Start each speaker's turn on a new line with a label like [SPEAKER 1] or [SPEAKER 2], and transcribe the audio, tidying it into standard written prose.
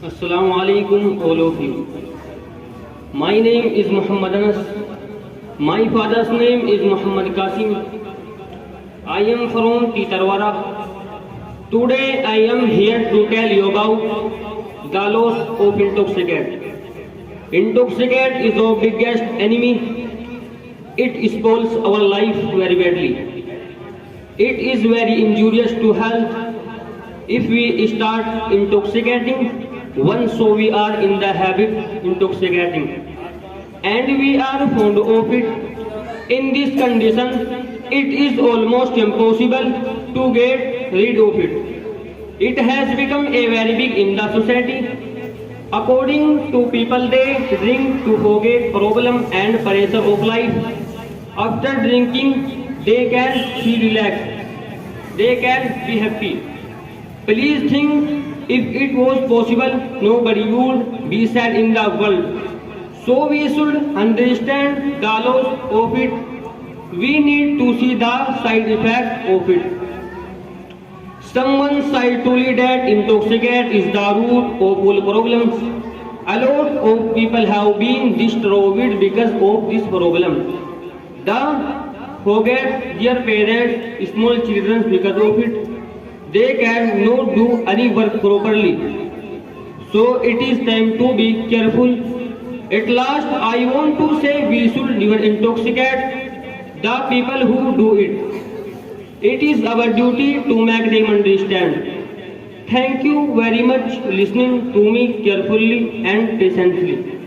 [SPEAKER 1] Assalamu alaikum, all of you. My name is Muhammad Anas. My father's name is Muhammad Qasim. I am from Titarwara. Today I am here to tell you about the loss of intoxicant. Intoxicant is our biggest enemy. It spoils our life very badly. It is very injurious to health. If we start intoxicating, once so we are in the habit intoxicating, and we are fond of it. In this condition, it is almost impossible to get rid of it. It has become a very big in the society. According to people, they drink to forget problem and pressure of life. After drinking, they can feel relaxed. They can be happy. Please think, if it was possible, nobody would be sad in the world. So we should understand the loss of it. We need to see the side effects of it. Someone said truly that intoxicant is the root of all problems. A lot of people have been destroyed because of this problem. The forget their parents, small children because of it. They cannot do any work properly. So it is time to be careful. At last, I want to say we should never intoxicate the people who do it. It is our duty to make them understand. Thank you very much listening to me carefully and patiently.